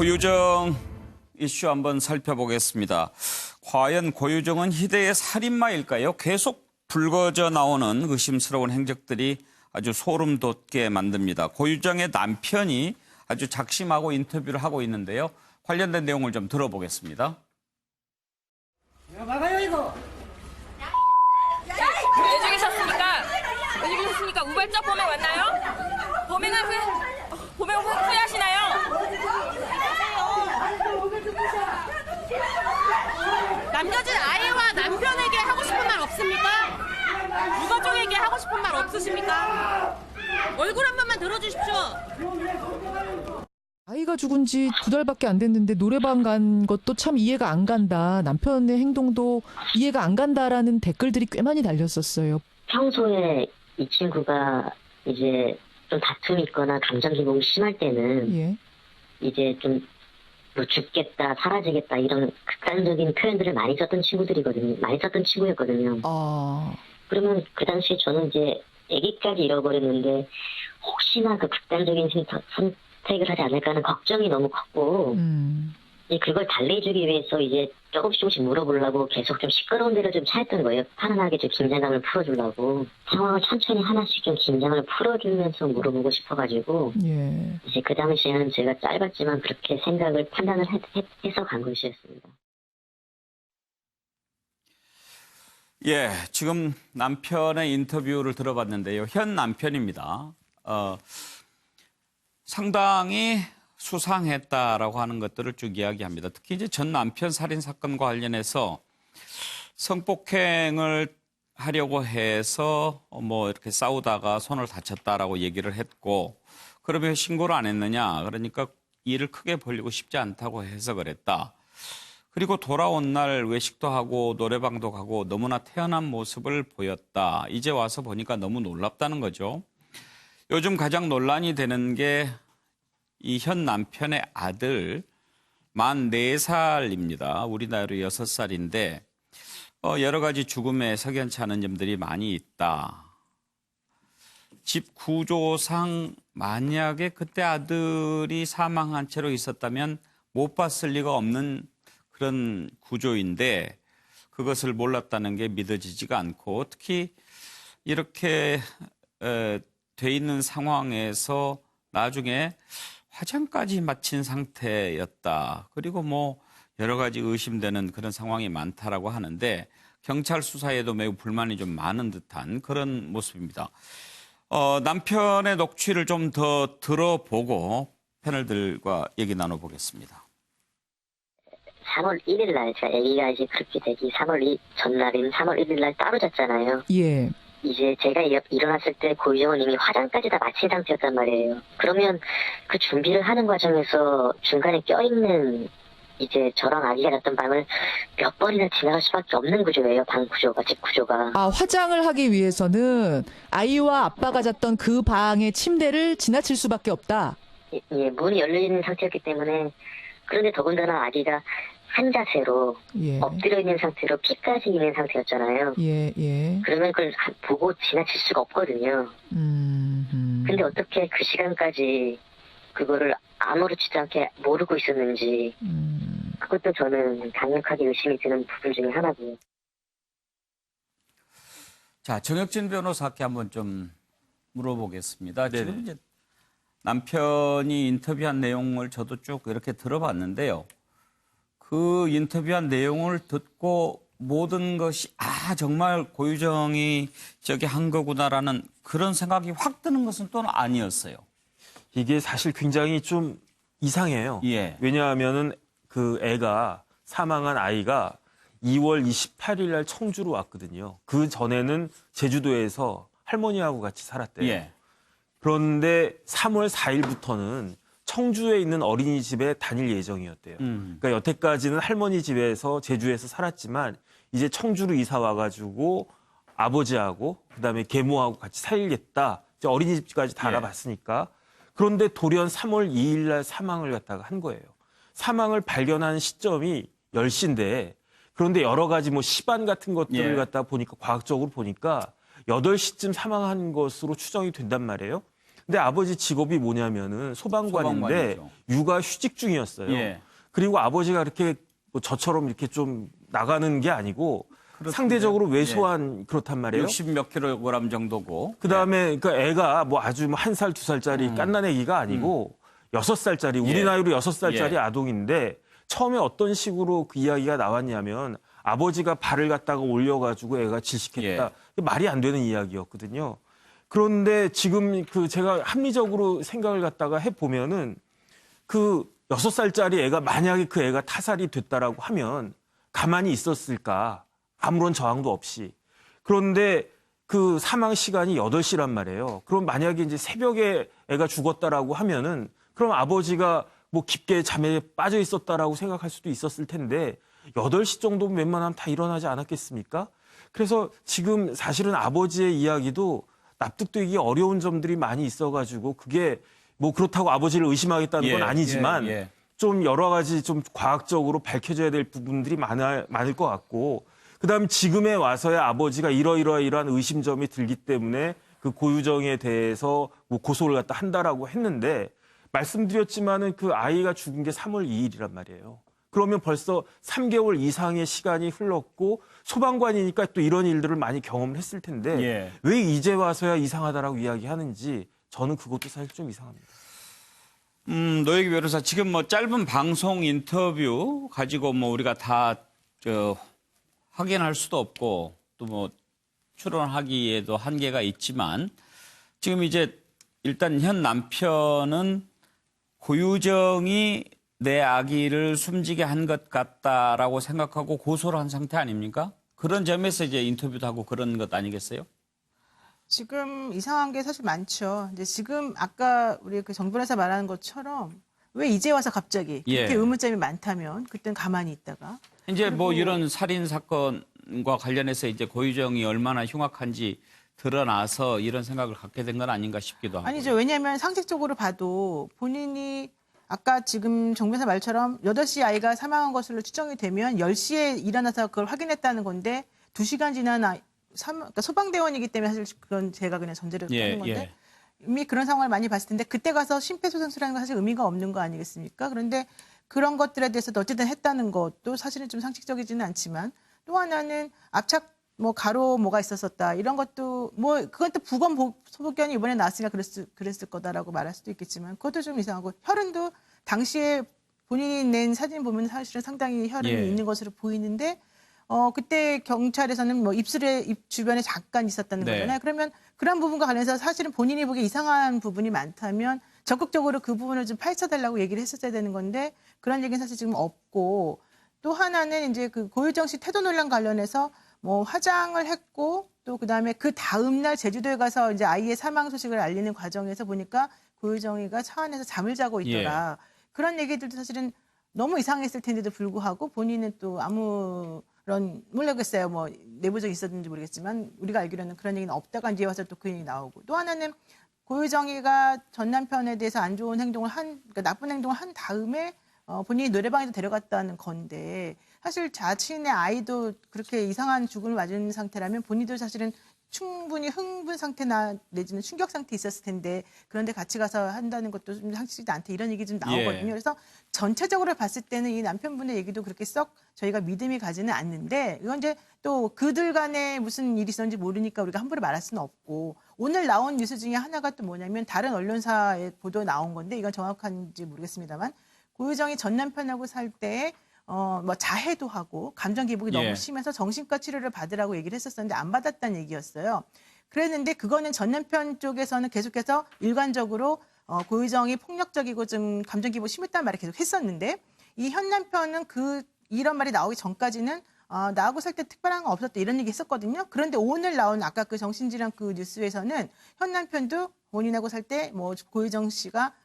고유정 이슈 한번 살펴보겠습니다. 과연 고유정은 희대의 살인마일까요? 계속 불거져 나오는 의심스러운 행적들이 아주 소름 돋게 만듭니다. 고유정의 남편이 아주 작심하고 인터뷰를 하고 있는데요. 관련된 내용을 좀 들어보겠습니다. 이거 막아요 이거. 왜 죽이셨습니까? 왜 죽이셨습니까? 우발적 범행 맞나요? 범행은 후회하시나요? 남겨진 아이와 남편에게 하고 싶은 말 없습니까? 유가족에게 하고 싶은 말 없으십니까? 얼굴 한 번만 들어주십시오. 아이가 죽은 지 2달밖에 안 됐는데 노래방 간 것도 참 이해가 안 간다. 남편의 행동도 이해가 안 간다라는 댓글들이 꽤 많이 달렸었어요. 평소에 이 친구가 이제 좀 다툼이 있거나 감정 기복이 심할 때는 예. 이제 좀 뭐 죽겠다, 사라지겠다 이런 극단적인 표현들을 많이 썼던 친구들이거든요. 많이 썼던 친구였거든요. 그러면 그 당시에 저는 이제 아기까지 잃어버렸는데 혹시나 그 극단적인 선택을 하지 않을까 하는 걱정이 너무 컸고 이제 그걸 달래주기 위해서 이제 조금씩 물어보려고 계속 좀 시끄러운 데를 좀 찾았던 거예요. 편안하게 좀 긴장감을 풀어주려고 상황을 천천히 하나씩 좀 긴장을 풀어주면서 물어보고 싶어가지고 예. 이제 그 당시에는 제가 짧았지만 그렇게 생각을 판단을 해서 간 것이었습니다. 예, 지금 남편의 인터뷰를 들어봤는데요. 현 남편입니다. 상당히 수상했다라고 하는 것들을 쭉 이야기합니다. 특히 이제 전 남편 살인 사건과 관련해서 성폭행을 하려고 해서 뭐 이렇게 싸우다가 손을 다쳤다라고 얘기를 했고, 그러면 신고를 안 했느냐? 그러니까 일을 크게 벌리고 싶지 않다고 해서 그랬다. 그리고 돌아온 날 외식도 하고 노래방도 가고 너무나 태연한 모습을 보였다. 이제 와서 보니까 너무 놀랍다는 거죠. 요즘 가장 논란이 되는 게 이 현 남편의 아들 만 4살입니다. 우리 나이로 6살인데 여러 가지 죽음에 석연치 않은 점들이 많이 있다. 집 구조상 만약에 그때 아들이 사망한 채로 있었다면 못 봤을 리가 없는 그런 구조인데 그것을 몰랐다는 게 믿어지지가 않고, 특히 이렇게 돼 있는 상황에서 나중에 화장까지 마친 상태였다. 그리고 뭐 여러 가지 의심되는 그런 상황이 많다라고 하는데 경찰 수사에도 매우 불만이 좀 많은 듯한 그런 모습입니다. 남편의 녹취를 좀 더 들어보고 패널들과 얘기 나눠보겠습니다. 3월 1일 날 제가 아기가 이제 그렇게 되기 3월 전날인 3월 1일 날 따로 잤잖아요. 예. 이제 제가 일어났을 때 고유정은 이미 화장까지 다 마친 상태였단 말이에요. 그러면 그 준비를 하는 과정에서 중간에 껴있는 이제 저랑 아기가 잤던 방을 몇 번이나 지나갈 수밖에 없는 구조예요. 방 구조가, 집 구조가. 화장을 하기 위해서는 아이와 아빠가 잤던 그 방의 침대를 지나칠 수밖에 없다. 예, 문이 열려있는 상태였기 때문에. 그런데 더군다나 아기가 한 자세로 예. 엎드려 있는 상태로 피까지 있는 상태였잖아요. 예, 예. 그러면 그걸 보고 지나칠 수가 없거든요. 근데 어떻게 그 시간까지 그거를 아무렇지도 않게 모르고 있었는지 그것도 저는 강력하게 의심이 드는 부분 중에 하나고요. 자, 정혁진 변호사께 한번 좀 물어보겠습니다. 네네. 지금 이제 남편이 인터뷰한 내용을 저도 쭉 이렇게 들어봤는데요. 그 인터뷰한 내용을 듣고 모든 것이 정말 고유정이 저기 한 거구나라는 그런 생각이 확 드는 것은 또 아니었어요. 이게 사실 굉장히 좀 이상해요. 예. 왜냐하면은 그 애가 사망한 아이가 2월 28일 날 청주로 왔거든요. 그 전에는 제주도에서 할머니하고 같이 살았대요. 예. 그런데 3월 4일부터는 청주에 있는 어린이집에 다닐 예정이었대요. 그러니까 여태까지는 할머니 집에서 제주에서 살았지만 이제 청주로 이사 와가지고 아버지하고 그다음에 계모하고 같이 살겠다. 이제 어린이집까지 다 예. 알아봤으니까. 그런데 돌연 3월 2일 날 사망을 갖다가 한 거예요. 사망을 발견한 시점이 10시인데 그런데 여러 가지 뭐 시반 같은 것들을 예. 갖다 보니까 과학적으로 보니까 8시쯤 사망한 것으로 추정이 된단 말이에요. 근데 아버지 직업이 뭐냐면은 소방관인데 소방관이죠. 육아 휴직 중이었어요. 예. 그리고 아버지가 이렇게 뭐 저처럼 이렇게 좀 나가는 게 아니고 그렇던데. 상대적으로 왜소한 그렇단 말이에요. 60몇 킬로그램 정도고. 그다음에 그러니까 애가 뭐 아주 뭐 1살, 2살짜리 갓난 애기가 아니고 6살짜리 우리 예. 나이로 6살짜리 예. 아동인데 처음에 어떤 식으로 그 이야기가 나왔냐면 아버지가 발을 갖다가 올려가지고 애가 질식했다. 말이 안 되는 이야기였거든요. 그런데 지금 그 제가 합리적으로 생각을 갖다가 해보면은 그 6살짜리 애가 만약에 그 애가 타살이 됐다라고 하면 가만히 있었을까? 아무런 저항도 없이. 그런데 그 사망 시간이 8시란 말이에요. 그럼 만약에 이제 새벽에 애가 죽었다라고 하면은 그럼 아버지가 뭐 깊게 잠에 빠져 있었다라고 생각할 수도 있었을 텐데 8시 정도면 웬만하면 다 일어나지 않았겠습니까? 그래서 지금 사실은 아버지의 이야기도 납득되기 어려운 점들이 많이 있어가지고 그게 뭐 그렇다고 아버지를 의심하겠다는 건 아니지만 좀 여러 가지 좀 과학적으로 밝혀져야 될 부분들이 많을 것 같고 그다음 지금에 와서야 아버지가 이러이러한 의심점이 들기 때문에 그 고유정에 대해서 뭐 고소를 갖다 한다라고 했는데 말씀드렸지만은 그 아이가 죽은 게 3월 2일이란 말이에요. 그러면 벌써 3개월 이상의 시간이 흘렀고 소방관이니까 또 이런 일들을 많이 경험을 했을 텐데 왜 이제 와서야 이상하다라고 이야기하는지 저는 그것도 사실 좀 이상합니다. 노영희 변호사 지금 뭐 짧은 방송 인터뷰 가지고 뭐 우리가 다 확인할 수도 없고 또 뭐 출연하기에도 한계가 있지만 지금 이제 일단 현 남편은 고유정이 내 아기를 숨지게 한 것 같다라고 생각하고 고소를 한 상태 아닙니까? 그런 점에서 이제 인터뷰도 하고 그런 것 아니겠어요? 지금 이상한 게 사실 많죠. 이제 지금 아까 우리 그 정 변호사 말하는 것처럼 왜 이제 와서 갑자기 그렇게 의문점이 많다면 그때는 가만히 있다가 이제 뭐 이런 살인 사건과 관련해서 이제 고유정이 얼마나 흉악한지 드러나서 이런 생각을 갖게 된 건 아닌가 싶기도 하고. 아니죠. 왜냐하면 상식적으로 봐도 본인이 아까 지금 정 변호사 말처럼 8시 아이가 사망한 것으로 추정이 되면 10시에 일어나서 그걸 확인했다는 건데 2시간 지난 그러니까 소방대원이기 때문에 사실 그건 제가 그냥 전제를 하는 건데 이미 그런 상황을 많이 봤을 텐데 그때 가서 심폐소생술하는 건 사실 의미가 없는 거 아니겠습니까? 그런데 그런 것들에 대해서 어쨌든 했다는 것도 사실은 좀 상식적이지는 않지만 또 하나는 압착 뭐 가로 뭐가 있었었다 이런 것도 뭐 그건 또 부검 소견이 이번에 나왔으니까 그랬을 거다라고 말할 수도 있겠지만 그것도 좀 이상하고 혈흔도 당시에 본인이 낸 사진 보면 사실은 상당히 혈흔이 있는 것으로 보이는데 그때 경찰에서는 뭐 입 주변에 잠깐 있었다는 거잖아요. 그러면 그런 부분과 관련해서 사실은 본인이 보기에 이상한 부분이 많다면 적극적으로 그 부분을 좀 파헤쳐달라고 얘기를 했었어야 되는 건데 그런 얘기는 사실 지금 없고 또 하나는 이제 그 고유정 씨 태도 논란 관련해서 뭐 화장을 했고 또 그다음에 그 다음 날 제주도에 가서 이제 아이의 사망 소식을 알리는 과정에서 보니까 고유정이가 차 안에서 잠을 자고 있더라. 그런 얘기들도 사실은 너무 이상했을 텐데도 불구하고 본인은 또 아무런 모르겠어요. 뭐 내부적이 있었는지 모르겠지만 우리가 알기로는 그런 얘기는 없다가 이제 와서 또 그 얘기 나오고 또 하나는 고유정이가 전 남편에 대해서 안 좋은 행동을 그러니까 나쁜 행동을 한 다음에 본인이 노래방에도 데려갔다는 건데 사실 자신의 아이도 그렇게 이상한 죽음을 맞은 상태라면 본인도 사실은 충분히 흥분 상태나 내지는 충격 상태에 있었을 텐데 그런데 같이 가서 한다는 것도 좀 상식이지 않다 이런 얘기 좀 나오거든요. 그래서 전체적으로 봤을 때는 이 남편분의 얘기도 그렇게 썩 저희가 믿음이 가지는 않는데 이건 이제 또 그들 간에 무슨 일이 있었는지 모르니까 우리가 함부로 말할 수는 없고 오늘 나온 뉴스 중에 하나가 또 뭐냐면 다른 언론사의 보도 나온 건데 이건 정확한지 모르겠습니다만 고유정이 전 남편하고 살 때 뭐 자해도 하고 감정 기복이 너무 심해서 정신과 치료를 받으라고 얘기를 했었었는데 안 받았다는 얘기였어요. 그랬는데 그거는 전 남편 쪽에서는 계속해서 일관적으로 고유정이 폭력적이고 좀 감정 기복이 심했다는 말을 계속 했었는데 이 현 남편은 이런 말이 나오기 전까지는 나하고 살 때 특별한 건 없었다 이런 얘기 했었거든요. 그런데 오늘 나온 아까 그 정신질환 그 뉴스에서는 현 남편도 본인하고 살 때 뭐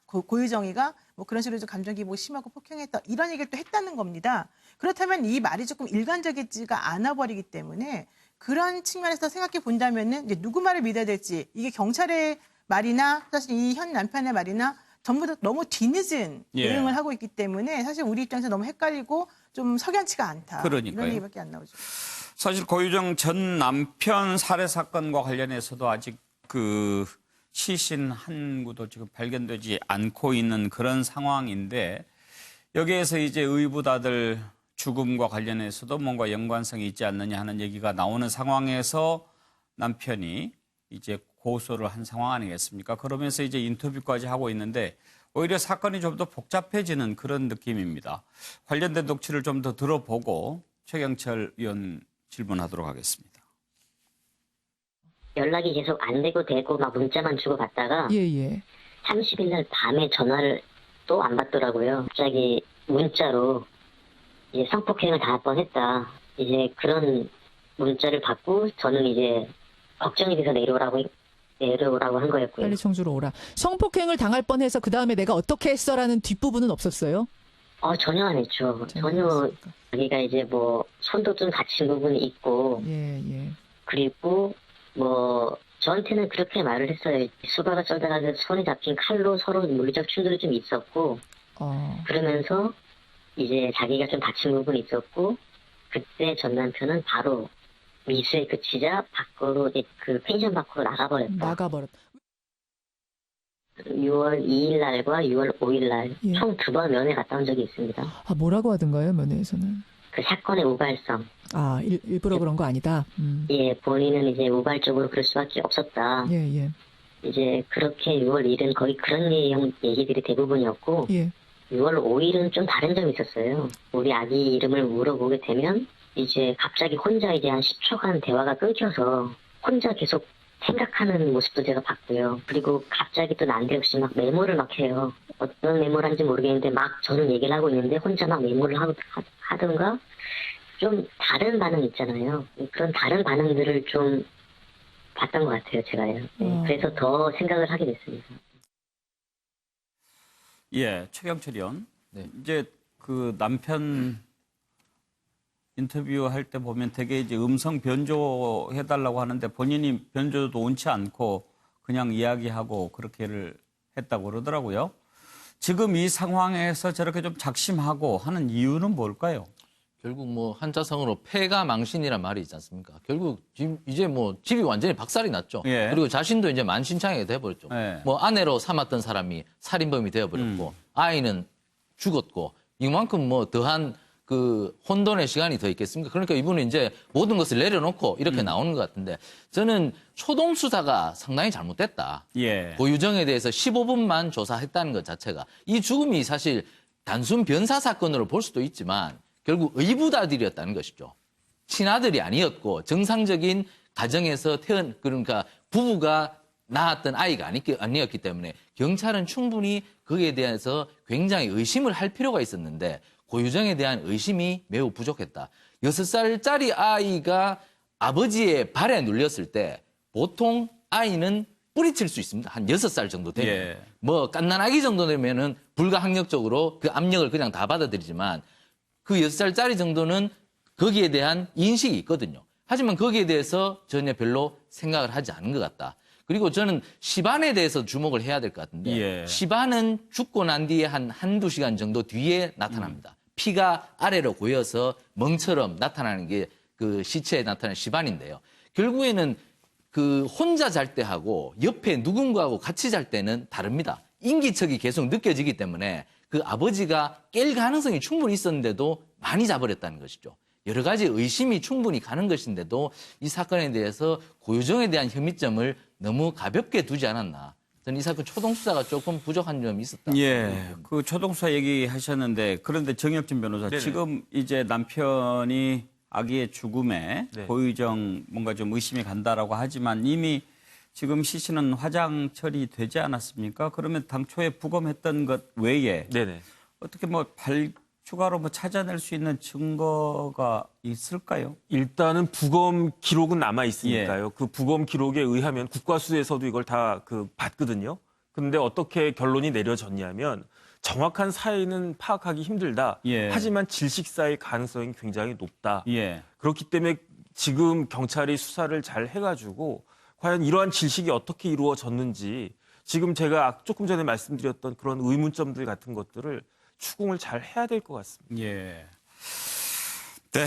고유정이가 뭐 그런 식으로 좀 감정 기복이 심하고 폭행했다 이런 얘기를 또 했다는 겁니다. 그렇다면 이 말이 조금 일관적이지가 않아 버리기 때문에 그런 측면에서 생각해 본다면은 이제 누구 말을 믿어야 될지 이게 경찰의 말이나 사실 이 현 남편의 말이나 전부 다 너무 뒤늦은 대응을 하고 있기 때문에 사실 우리 입장에서 너무 헷갈리고 좀 석연치가 않다. 그러니까요. 이런 얘기밖에 안 나오죠. 사실 고유정 전 남편 살해 사건과 관련해서도 아직 시신 한 구도 지금 발견되지 않고 있는 그런 상황인데 여기에서 이제 의붓아들 죽음과 관련해서도 뭔가 연관성이 있지 않느냐 하는 얘기가 나오는 상황에서 남편이 이제 고소를 한 상황 아니겠습니까? 그러면서 이제 인터뷰까지 하고 있는데 오히려 사건이 좀 더 복잡해지는 그런 느낌입니다. 관련된 녹취를 좀 더 들어보고 최경철 의원 질문하도록 하겠습니다. 연락이 계속 안 되고 막 문자만 주고받다가 예. 30일 날 밤에 전화를 또 안 받더라고요. 갑자기 문자로 이제 성폭행을 당할 뻔했다. 이제 그런 문자를 받고 저는 이제 걱정이 돼서 내려오라고 한 거였고요. 빨리 청주로 오라. 성폭행을 당할 뻔해서 그 다음에 내가 어떻게 했어라는 뒷부분은 없었어요? 전혀 안 했죠. 전혀 없었을까? 자기가 이제 뭐 손도 좀 다친 부분이 있고 예. 그리고 뭐 저한테는 그렇게 말을 했어요. 수박을 썰다가 손에 잡힌 칼로 서로 물리적 충돌이 좀 있었고 그러면서 이제 자기가 좀 다친 부분이 있었고 그때 전 남편은 바로 미수에 그치자 밖으로 이제 그 펜션 밖으로 나가버렸다. 6월 2일 날과 6월 5일 날 총 2번 면회 갔다 온 적이 있습니다. 뭐라고 하던가요, 면회에서는? 그 사건의 우발성. 일부러 그런 거 아니다. 예, 본인은 이제 우발적으로 그럴 수밖에 없었다. 예. 이제 그렇게 6월 1일은 거의 그런 얘기들이 대부분이었고, 예. 6월 5일은 좀 다른 점이 있었어요. 우리 아기 이름을 물어보게 되면, 이제 갑자기 혼자 이제 한 10초간 대화가 끊겨서, 혼자 계속 생각하는 모습도 제가 봤고요. 그리고 갑자기 또 난데없이 막 메모를 막 해요. 어떤 메모를 하는지 모르겠는데 막 저는 얘기를 하고 있는데 혼자 막 메모를 하던가 좀 다른 반응 있잖아요. 그런 다른 반응들을 좀 봤던 것 같아요, 제가요. 네, 그래서 더 생각을 하게 됐습니다. 예, 최경철 의원. 네. 이제 그 남편 인터뷰할 때 보면 되게 이제 음성 변조해달라고 하는데 본인이 변조도 원치 않고 그냥 이야기하고 그렇게를 했다고 그러더라고요. 지금 이 상황에서 저렇게 좀 작심하고 하는 이유는 뭘까요? 결국 뭐 한자성어로 패가 망신이란 말이 있지 않습니까? 결국 이제 뭐 집이 완전히 박살이 났죠. 예. 그리고 자신도 이제 만신창이가 돼버렸죠. 예. 뭐 아내로 삼았던 사람이 살인범이 되어버렸고 아이는 죽었고 이만큼 뭐 더한 그 혼돈의 시간이 더 있겠습니까? 그러니까 이분은 이제 모든 것을 내려놓고 이렇게 나오는 것 같은데 저는 초동 수사가 상당히 잘못됐다. 예. 고유정에 대해서 15분만 조사했다는 것 자체가 이 죽음이 사실 단순 변사 사건으로 볼 수도 있지만 결국 의붓아들이었다는 것이죠. 친아들이 아니었고 정상적인 가정에서 그러니까 부부가 낳았던 아이가 아니었기 때문에 경찰은 충분히 거기에 대해서 굉장히 의심을 할 필요가 있었는데 고유정에 대한 의심이 매우 부족했다. 6살짜리 아이가 아버지의 발에 눌렸을 때 보통 아이는 뿌리칠 수 있습니다. 한 6살 정도 되면. 예. 뭐 갓난아기 정도 되면은 불가항력적으로 그 압력을 그냥 다 받아들이지만 그 6살짜리 정도는 거기에 대한 인식이 있거든요. 하지만 거기에 대해서 전혀 별로 생각을 하지 않은 것 같다. 그리고 저는 시반에 대해서 주목을 해야 될 것 같은데 예. 시반은 죽고 난 뒤에 한두 시간 정도 뒤에 나타납니다. 피가 아래로 고여서 멍처럼 나타나는 게 그 시체에 나타나는 시반인데요. 결국에는 그 혼자 잘 때하고 옆에 누군가하고 같이 잘 때는 다릅니다. 인기척이 계속 느껴지기 때문에 그 아버지가 깰 가능성이 충분히 있었는데도 많이 자버렸다는 것이죠. 여러 가지 의심이 충분히 가는 것인데도 이 사건에 대해서 고유정에 대한 혐의점을 너무 가볍게 두지 않았나. 저는 이 사건 초동수사가 조금 부족한 점이 있었다. 예, 그 초동수사 얘기하셨는데 그런데 정혁진 변호사 네네. 지금 이제 남편이 아기의 죽음에 네. 고유정 뭔가 좀 의심이 간다라고 하지만 이미 지금 시신은 화장 처리되지 않았습니까? 그러면 당초에 부검했던 것 외에 네네. 어떻게 뭐 추가로 뭐 찾아낼 수 있는 증거가 있을까요? 일단은 부검 기록은 남아 있으니까요. 그 부검 기록에 의하면 국과수에서도 이걸 다 봤거든요. 근데 어떻게 결론이 내려졌냐면 정확한 사인은 파악하기 힘들다. 예. 하지만 질식사의 가능성이 굉장히 높다. 예. 그렇기 때문에 지금 경찰이 수사를 잘 해가지고 과연 이러한 질식이 어떻게 이루어졌는지 지금 제가 조금 전에 말씀드렸던 그런 의문점들 같은 것들을 추궁을 잘 해야 될 것 같습니다. 예. 네.